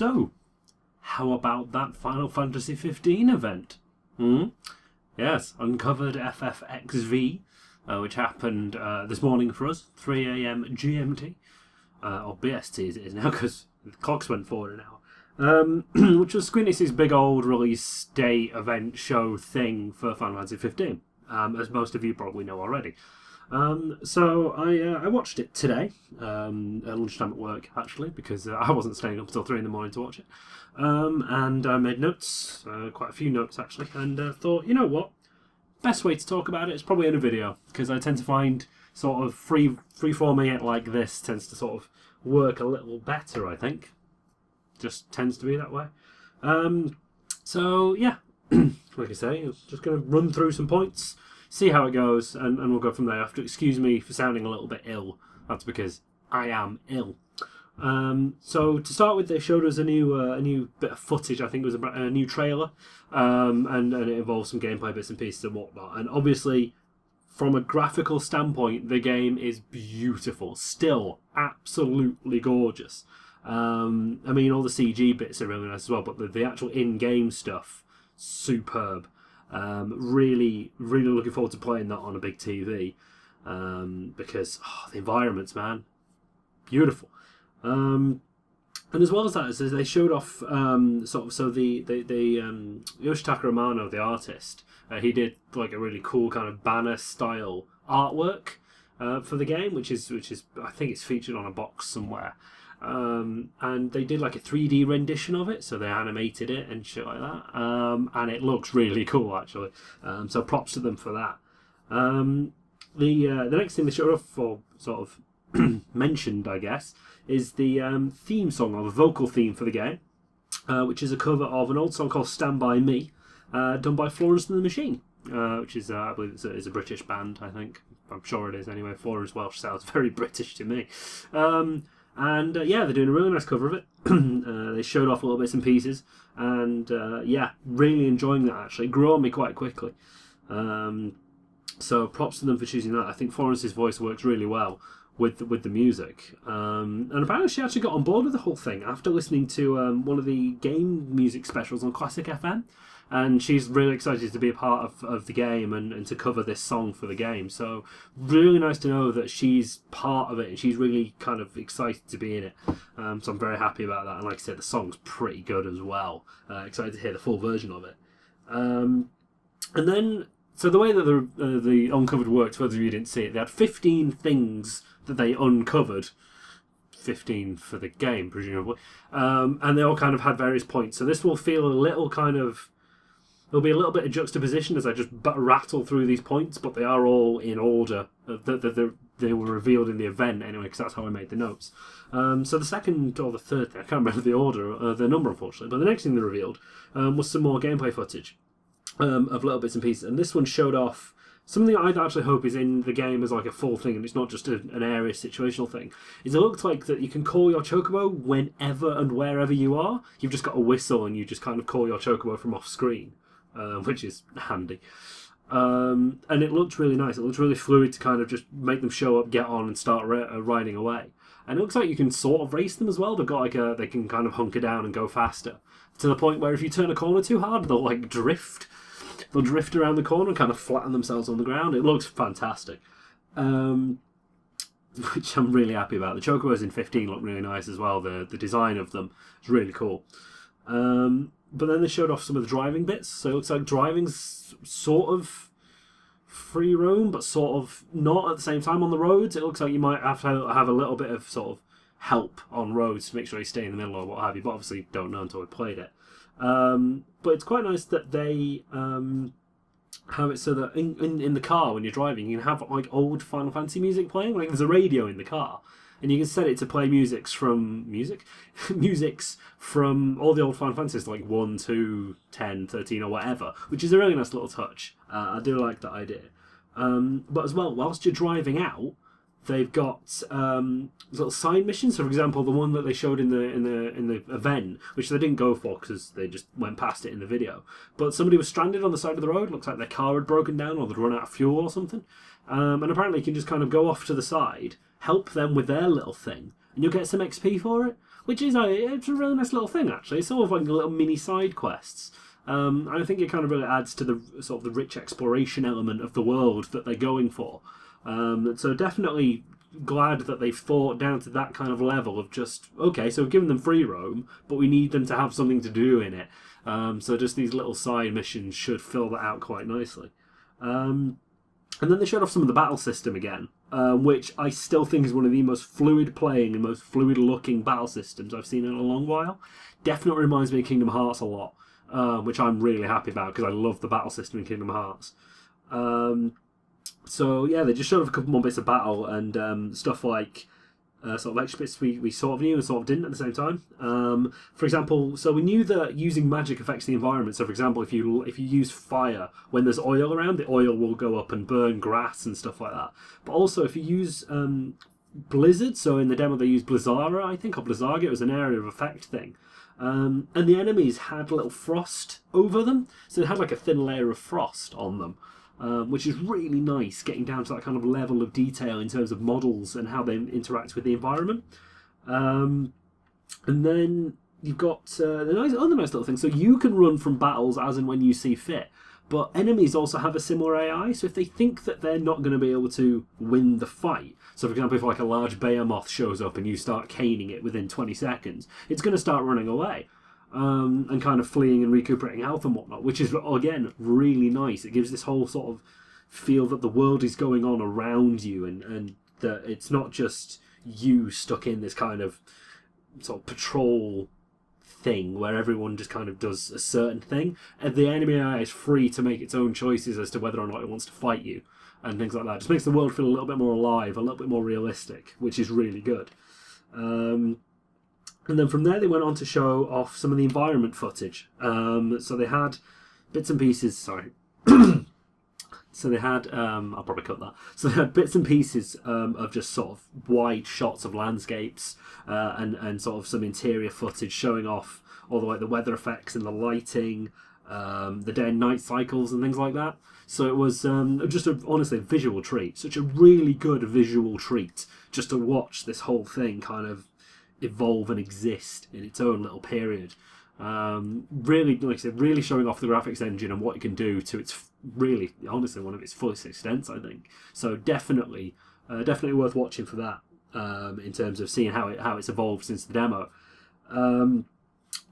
So, how about that Final Fantasy 15 event? Yes, uncovered FFXV, which happened this morning for us, 3 a.m. GMT, or BST as it is now, because the clocks went forward an hour, which was Square Enix's big old release day event show thing for Final Fantasy 15, as most of you probably know already. So I watched it today, at lunchtime at work, actually, because I wasn't staying up until 3 in the morning to watch it. And I made notes, quite a few notes actually, and thought, you know what, best way to talk about it is probably in a video, because I tend to find sort of free-forming it like this tends to sort of work a little better, I think. Just tends to be that way. So, yeah, like I say, I'm just going to run through some points, see how it goes, and we'll go from there. You have to excuse me for sounding a little bit ill. That's because I am ill. So to start with, they showed us a new bit of footage. I think it was a new trailer, and it involves some gameplay bits and pieces and whatnot. And obviously, from a graphical standpoint, the game is beautiful. Still, absolutely gorgeous. I mean, all the CG bits are really nice as well, but the actual in-game stuff, superb. Really looking forward to playing that on a big TV, because the environments, man, beautiful. And as well as that, as they showed off the Yoshitaka Amano, the artist, he did like a really cool kind of banner style artwork for the game, which is I think it's featured on a box somewhere. And they did like a 3D rendition of it, so they animated it and shit like that. And it looks really cool, actually. So props to them for that. The next thing they showed off, or sort of mentioned, I guess, is the theme song, or the vocal theme for the game, which is a cover of an old song called Stand By Me, done by Florence and the Machine, which is, I believe it's a British band, I think. I'm sure it is anyway. Florence Welsh sounds very British to me. And they're doing a really nice cover of it. They showed off little bits and pieces, and really enjoying that, actually. It grew on me quite quickly. So props to them for choosing that. I think Florence's voice works really well with the music. And apparently she actually got on board with the whole thing after listening to one of the game music specials on Classic FM. And she's really excited to be a part of the game and to cover this song for the game. So really nice to know that she's part of it and she's really kind of excited to be in it. So I'm very happy about that. And like I said, the song's pretty good as well. Excited to hear the full version of it. And then, so the way that the Uncovered worked, for those of you who didn't see it, they had 15 things that they uncovered. 15 for the game, presumably. And they all kind of had various points. So this will feel a little kind of... There'll be a little bit of juxtaposition as I just rattle through these points, but they are all in order. They were revealed in the event anyway, because that's how I made the notes. So the second or the third thing, I can't remember the order, the number unfortunately, but the next thing they revealed was some more gameplay footage of little bits and pieces. And this one showed off something I'd actually hope is in the game as like a full thing, and it's not just an area situational thing. Is it looked like that you can call your chocobo whenever and wherever you are. You've just got a whistle and you just kind of call your chocobo from off screen. Which is handy. And it looked really nice. It looked really fluid to kind of just make them show up, get on, and start riding away. And it looks like you can sort of race them as well. They've got like they can kind of hunker down and go faster. To the point where if you turn a corner too hard, they'll like drift. They'll drift around the corner and kind of flatten themselves on the ground. It looks fantastic. Which I'm really happy about. The chocobos in 15 look really nice as well. The design of them is really cool. But then they showed off some of the driving bits. So it looks like driving's sort of free roam, but sort of not at the same time on the roads. It looks like you might have to have a little bit of sort of help on roads to make sure you stay in the middle or what have you. But obviously don't know until we played it. But it's quite nice that they have it so that in the car when you're driving, you can have like old Final Fantasy music playing. Like there's a radio in the car. And you can set it to play musics from all the old Final Fantasies, like 1, 2, 10, 13 or whatever, which is a really nice little touch. I do like that idea. But as well, whilst you're driving out, they've got little side missions. So, for example, the one that they showed in the event, which they didn't go for because they just went past it in the video. But somebody was stranded on the side of the road. Looks like their car had broken down or they'd run out of fuel or something. And apparently, you can just kind of go off to the side, help them with their little thing, and you'll get some XP for it, which is it's a really nice little thing, actually. It's sort of like little mini side quests. And I think it kind of really adds to the sort of the rich exploration element of the world that they're going for. So definitely glad that they've thought down to that kind of level of just, okay, so we've given them free roam, but we need them to have something to do in it. So just these little side missions should fill that out quite nicely. And then they showed off some of the battle system again, which I still think is one of the most fluid playing and most fluid looking battle systems I've seen in a long while. Definitely reminds me of Kingdom Hearts a lot, which I'm really happy about because I love the battle system in Kingdom Hearts. So yeah, they just showed off a couple more bits of battle and stuff like sort of extra bits we sort of knew and sort of didn't at the same time. For example, so we knew that using magic affects the environment. So for example, if you use fire, when there's oil around, the oil will go up and burn grass and stuff like that. But also if you use blizzard, so in the demo they used Blizzara, I think, or Blizzaga, it was an area of effect thing. And the enemies had a little frost over them, so they had like a thin layer of frost on them. Which is really nice, getting down to that kind of level of detail in terms of models and how they interact with the environment. And then you've got the other nice little thing. So you can run from battles as and when you see fit, but enemies also have a similar AI. So if they think that they're not going to be able to win the fight, so for example, if like a large behemoth shows up and you start caning it within 20 seconds, it's going to start running away. And kind of fleeing and recuperating health and whatnot, which is, again, really nice. It gives this whole sort of feel that the world is going on around you and that it's not just you stuck in this kind of sort of patrol thing where everyone just kind of does a certain thing. And the enemy AI is free to make its own choices as to whether or not it wants to fight you and things like that. It just makes the world feel a little bit more alive, a little bit more realistic, which is really good. And then from there, they went on to show off some of the environment footage. So they had bits and pieces. Sorry. So they had. I'll probably cut that. So they had bits and pieces of just sort of wide shots of landscapes and sort of some interior footage showing off all the the weather effects and the lighting, the day and night cycles and things like that. So it was just honestly a visual treat. Such a really good visual treat just to watch this whole thing kind of evolve and exist in its own little period. Really, like I said, really showing off the graphics engine and what it can do to its really, honestly, one of its fullest extents, I think. So definitely worth watching for that in terms of seeing how it's evolved since the demo. Then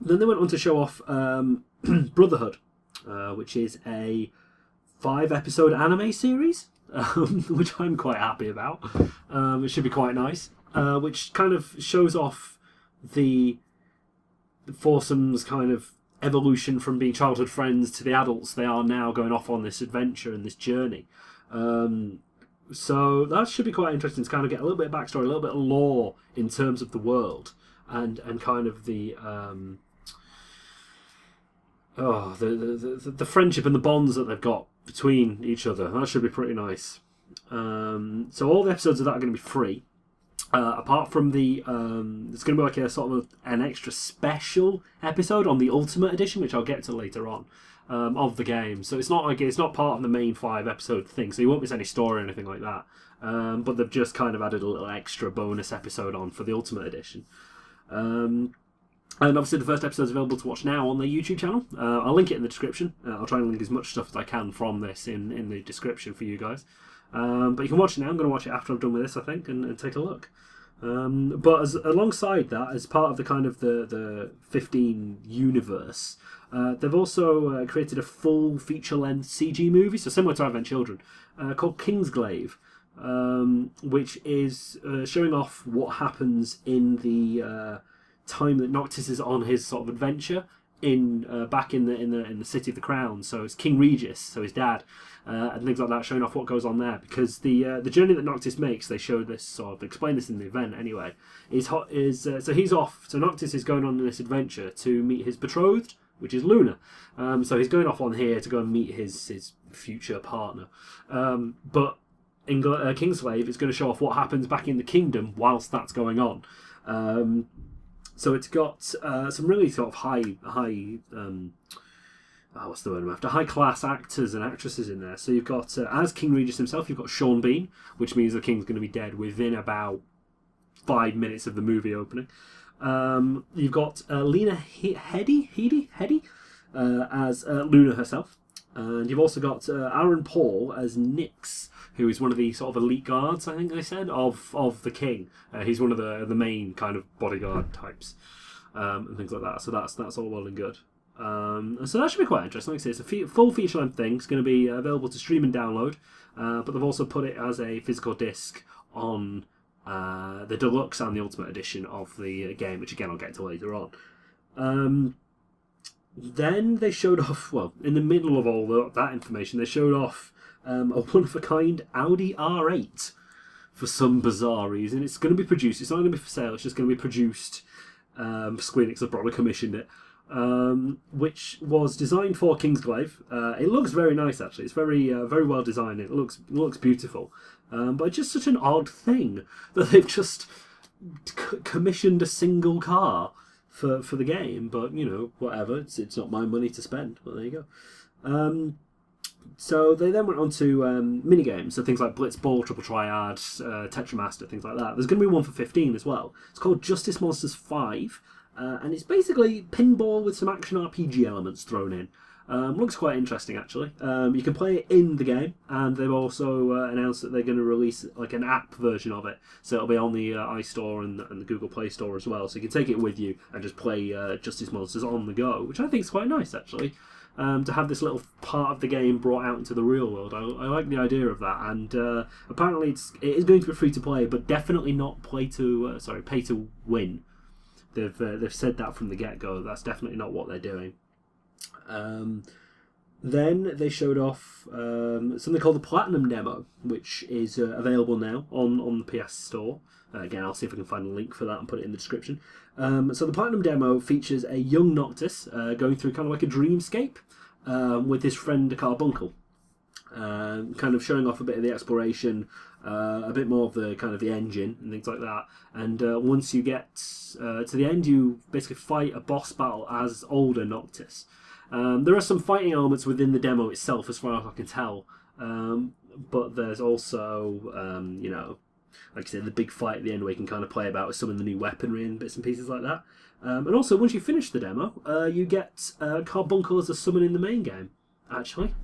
they went on to show off Brotherhood, which is a 5-episode anime series, which I'm quite happy about. It should be quite nice. Which kind of shows off the foursome's kind of evolution from being childhood friends to the adults they are now, going off on this adventure and this journey. So that should be quite interesting to kind of get a little bit of backstory, a little bit of lore in terms of the world and kind of the friendship and the bonds that they've got between each other. That should be pretty nice. So all the episodes of that are going to be free. Apart from the, there's going to be like a sort of an extra special episode on the Ultimate Edition, which I'll get to later on, of the game. So it's not part of the main 5-episode thing, so you won't miss any story or anything like that. But they've just kind of added a little extra bonus episode on for the Ultimate Edition. And obviously the first episode is available to watch now on their YouTube channel. I'll link it in the description. I'll try and link as much stuff as I can from this in the description for you guys. But you can watch it now. I'm going to watch it after I've done with this, I think, and take a look. But alongside that, as part of the kind of the 15 universe, they've also created a full feature-length CG movie, so similar to Advent Children, called Kingsglaive, which is showing off what happens in the time that Noctis is on his sort of adventure back in the City of the Crown. So it's King Regis, so his dad, and things like that, showing off what goes on there. Because the journey that Noctis makes, they show this, sort of explain this in the event anyway, so he's off. So Noctis is going on this adventure to meet his betrothed, which is Luna. So he's going off on here to go and meet his future partner. But in Kingsglaive, it's going to show off what happens back in the kingdom whilst that's going on. So it's got some really sort of high class actors and actresses in there. So you've got, as King Regis himself, you've got Sean Bean, which means the king's going to be dead within about 5 minutes of the movie opening. You've got Lena Headey as Luna herself. And you've also got Aaron Paul as Nyx, who is one of the sort of elite guards, I think they said, of the king. He's one of the main kind of bodyguard types and things like that. So that's all well and good. So that should be quite interesting. Like I say, it's a full feature-length thing. It's going to be available to stream and download, but they've also put it as a physical disc on the deluxe and the ultimate edition of the game, which again I'll get to later on. Then they showed off, well, in the middle of all that information, they showed off a one-of-a-kind Audi R8 for some bizarre reason. It's going to be produced, it's not going to be for sale, it's just going to be produced. Square Enix have probably commissioned it, which was designed for Kingsglaive. It looks very nice, actually. It's very well designed. It looks beautiful. But it's just such an odd thing that they've just commissioned a single car for the game, but whatever. It's not my money to spend. But there you go. So they then went on to mini games, so things like Blitzball, Triple Triad, Tetramaster, things like that. There's going to be one for 15 as well. It's called Justice Monsters 5, and it's basically pinball with some action RPG elements thrown in. Looks quite interesting, actually. You can play it in the game, and they've also announced that they're going to release like an app version of it. So it'll be on the iStore and the Google Play Store as well. So you can take it with you and just play Justice Monsters on the go, which I think is quite nice, actually. To have this little part of the game brought out into the real world. I like the idea of that, and apparently it is going to be free to play, but definitely not pay to win. They've said that from the get-go. That's definitely not what they're doing. Then they showed off something called the Platinum Demo, which is available now on the PS Store. Again, I'll see if I can find a link for that and put it in the description. So the Platinum Demo features a young Noctis going through kind of like a dreamscape with his friend Carbuncle, kind of showing off a bit of the exploration, a bit more of the kind of the engine and things like that. And once you get to the end, you basically fight a boss battle as older Noctis. There are some fighting elements within the demo itself, as far as I can tell, but there's also, like I said, the big fight at the end where you can kind of play about with some of the new weaponry and bits and pieces like that. And also, once you finish the demo, you get Carbuncle as a summon in the main game, actually.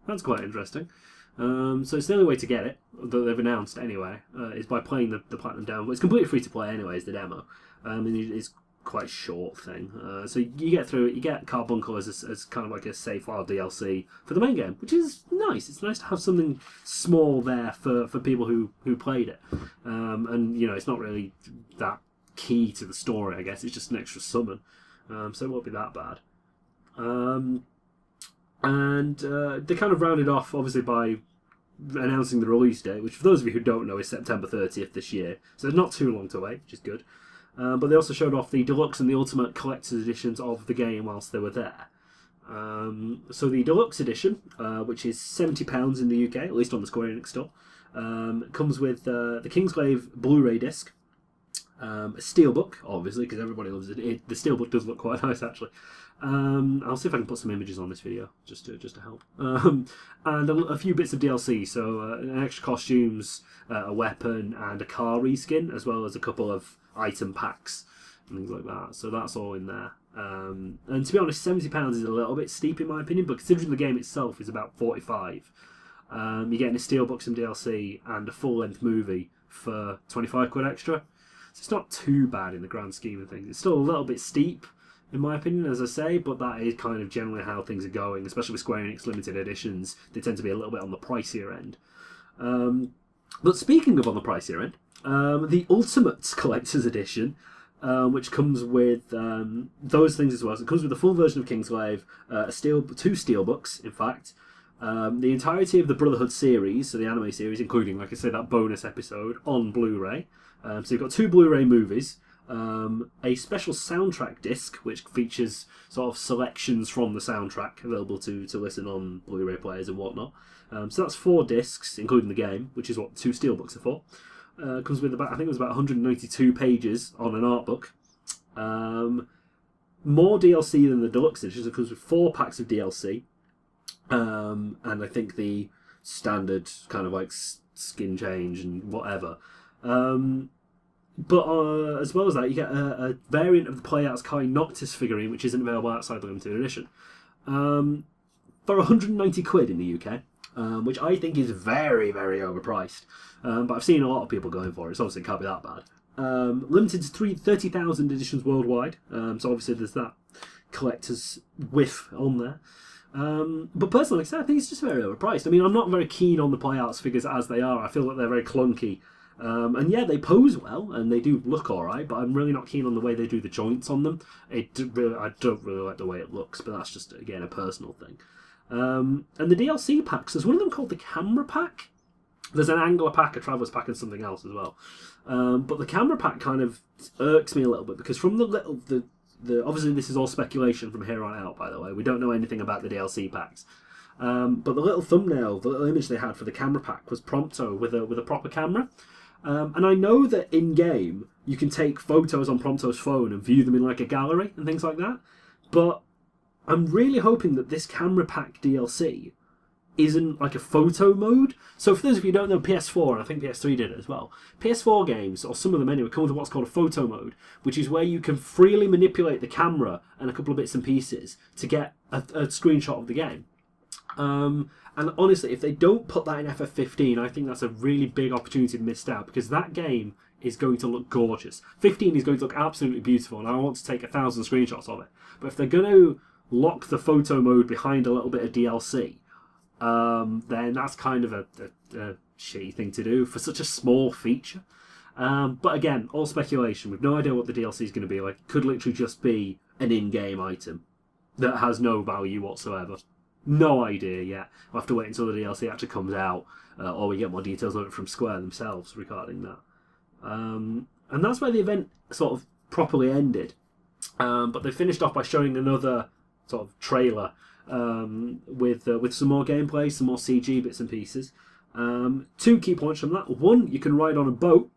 That's quite interesting. So it's the only way to get it, that they've announced anyway, is by playing the Platinum Demo. But it's completely free to play anyway, is the demo. And it's quite short thing. So you get through it, you get Carbuncle as kind of like a save file DLC for the main game, which is nice. It's nice to have something small there for people who played it. And, it's not really that key to the story, I guess. It's just an extra summon. So it won't be that bad. And they kind of rounded off, obviously, by announcing the release date, which for those of you who don't know is September 30th this year. So it's not too long to wait, which is good. But they also showed off the deluxe and the ultimate collector's editions of the game whilst they were there. So the deluxe edition, which is £70 in the UK, at least on the Square Enix store, comes with the Kingsglaive Blu-ray disc, a steelbook, obviously, because everybody loves it. The steelbook does look quite nice, actually. I'll see if I can put some images on this video, just to help. And a few bits of DLC, so extra costumes, a weapon, and a car reskin, as well as a couple of item packs and things like that. So that's all in there. And to be honest, £70 is a little bit steep in my opinion, but considering the game itself is about £45, you're getting a steelbook, some DLC, and a full-length movie for £25 extra. So it's not too bad in the grand scheme of things. It's still a little bit steep, in my opinion, as I say, but that is kind of generally how things are going, especially with Square Enix limited editions. They tend to be a little bit on the pricier end. But speaking of on the pricier end, the Ultimate Collector's Edition, which comes with those things as well. So it comes with a full version of Kingsglaive, two steelbooks, in fact, the entirety of the Brotherhood series, so the anime series, including, like I say, that bonus episode on Blu-ray. So you've got 2 Blu-ray movies, a special soundtrack disc, which features sort of selections from the soundtrack available to listen on Blu-ray players and whatnot. So that's 4 discs, including the game, which is what 2 steelbooks are for. Comes with about, I think it was about 192 pages on an art book. More DLC than the deluxe edition. So it comes with 4 packs of DLC. And I think the standard kind of like skin change and whatever. But as well as that, you get a variant of the Playouts Kai Noctis figurine, which isn't available outside the limited edition, for 190 quid in the UK, which I think is very, very overpriced. But I've seen a lot of people going for it, so obviously it can't be that bad. Limited to 30,000 editions worldwide, so obviously there's that collector's whiff on there. But personally, like I said, I think it's just very overpriced. I mean, I'm not very keen on the Playouts figures as they are. I feel like they're very clunky. And yeah, they pose well and they do look alright, but I'm really not keen on the way they do the joints on them. I don't really like the way it looks, but that's just, again, a personal thing. And the DLC packs, there's one of them called the Camera Pack. There's an Angler Pack, a Traveller's Pack, and something else as well. But the Camera Pack kind of irks me a little bit, because from the obviously this is all speculation from here on out, by the way. We don't know anything about the DLC packs. But the little thumbnail, the little image they had for the Camera Pack was Prompto with a proper camera. And I know that in-game, you can take photos on Prompto's phone and view them in like a gallery and things like that. But I'm really hoping that this Camera Pack DLC isn't like a photo mode. So for those of you who don't know, PS4, and I think PS3 did it as well, PS4 games, or some of them anyway, come with what's called a photo mode, which is where you can freely manipulate the camera and a couple of bits and pieces to get a screenshot of the game. And honestly, if they don't put that in FF15, I think that's a really big opportunity missed out, because that game is going to look gorgeous. 15 is going to look absolutely beautiful, and I want to take 1,000 screenshots of it. But if they're going to lock the photo mode behind a little bit of DLC, then that's kind of a shitty thing to do for such a small feature. But again, all speculation. We've no idea what the DLC is going to be like. It could literally just be an in-game item that has no value whatsoever. No idea yet. We'll have to wait until the DLC actually comes out, or we get more details on it from Square themselves regarding that. And that's where the event sort of properly ended. But they finished off by showing another sort of trailer with some more gameplay, some more CG bits and pieces. 2 key points from that. 1, you can ride on a boat.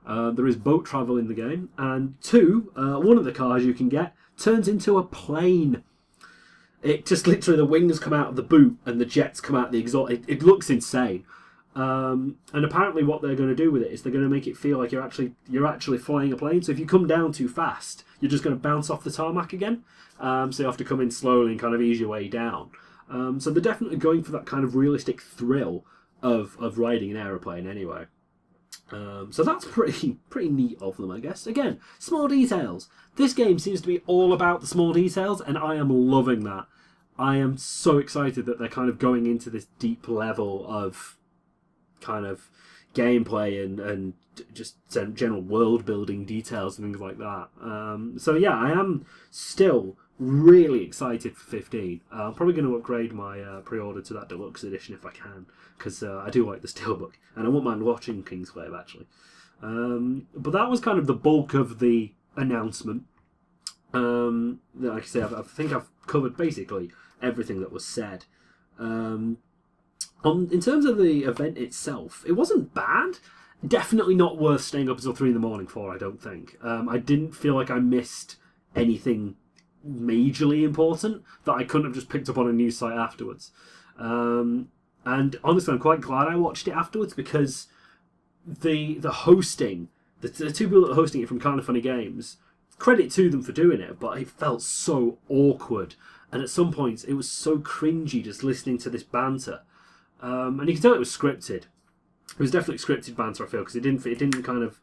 There is boat travel in the game. And 2, one of the cars you can get turns into a plane. It just literally, the wings come out of the boot and the jets come out the exhaust. It looks insane. And apparently what they're going to do with it is they're going to make it feel like you're actually flying a plane. So if you come down too fast, you're just going to bounce off the tarmac again. So you have to come in slowly and kind of ease your way down. So they're definitely going for that kind of realistic thrill of riding an aeroplane anyway. So that's pretty neat of them, I guess. Again, small details. This game seems to be all about the small details, and I am loving that. I am so excited that they're kind of going into this deep level of kind of gameplay and just general world building details and things like that. So yeah, I am still really excited for 15. I'm probably going to upgrade my pre-order to that deluxe edition if I can, because I do like the steelbook and I won't mind watching Kingsglaive actually. But that was kind of the bulk of the announcement. Like I say, I think I've covered basically everything that was said. In terms of the event itself, it wasn't bad. Definitely not worth staying up until 3 in the morning for, I don't think. I didn't feel like I missed anything majorly important that I couldn't have just picked up on a news site afterwards. And honestly, I'm quite glad I watched it afterwards, because the hosting, the 2 people that are hosting it from Kind of Funny Games, credit to them for doing it, but it felt so awkward. And at some points, it was so cringy just listening to this banter. And you can tell it was scripted. It was definitely scripted banter, I feel, because it didn't kind of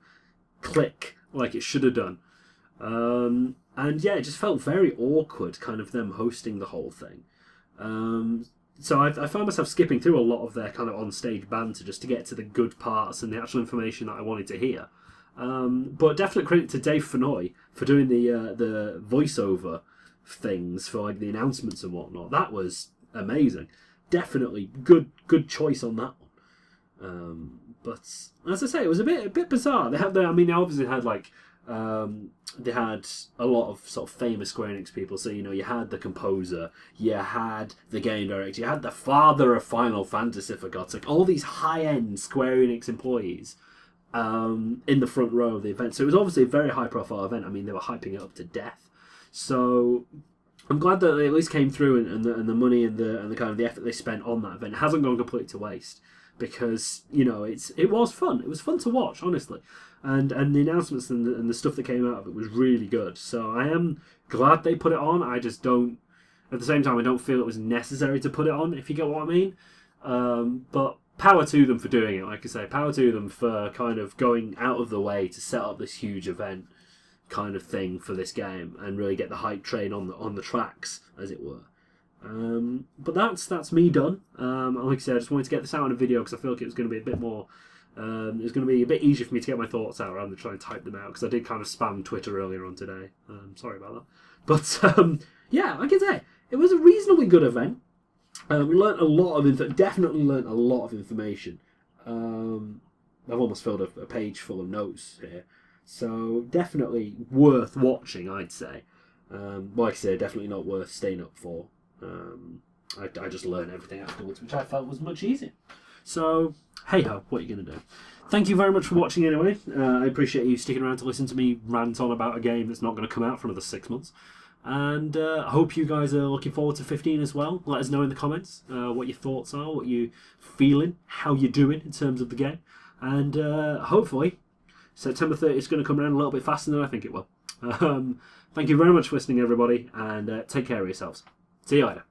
click like it should have done. And yeah, it just felt very awkward, kind of them hosting the whole thing. So I found myself skipping through a lot of their kind of on-stage banter just to get to the good parts and the actual information that I wanted to hear. But definitely credit to Dave Fennoy for doing the voiceover things for like the announcements and whatnot. That was amazing. Definitely good choice on that one. But as I say, it was a bit bizarre. They obviously had like they had a lot of sort of famous Square Enix people. So you had the composer, you had the game director, you had the father of Final Fantasy, for God's sake, all these high-end Square Enix employees in the front row of the event. So it was obviously a very high-profile event. I mean, they were hyping it up to death. So I'm glad that they at least came through, and the money and the kind of the effort they spent on that event hasn't gone completely to waste. because, you know, it was fun. It was fun to watch, honestly. And the announcements and the stuff that came out of it was really good. So I am glad they put it on. I just don't, at the same time, I don't feel it was necessary to put it on, if you get what I mean. But power to them for doing it, like I say. Power to them for kind of going out of the way to set up this huge event kind of thing for this game and really get the hype train on the tracks, as it were. But that's me done. Like I said, I just wanted to get this out in a video because I feel like it was going to be a bit more. It was going to be a bit easier for me to get my thoughts out rather than try and type them out, because I did kind of spam Twitter earlier on today. Sorry about that. But yeah, like I say, it was a reasonably good event. We learnt a lot of definitely learnt a lot of information. I've almost filled a page full of notes here, so definitely worth watching, I'd say. Like I say, definitely not worth staying up for. I just learned everything afterwards, which I felt was much easier. So, hey ho, what are you going to do? Thank you very much for watching anyway. I appreciate you sticking around to listen to me rant on about a game that's not going to come out for another 6 months. And I hope you guys are looking forward to 15 as well. Let us know in the comments what your thoughts are, what you're feeling, how you're doing in terms of the game. And hopefully, September 30th is going to come around a little bit faster than I think it will. Thank you very much for listening, everybody, and take care of yourselves. See you later.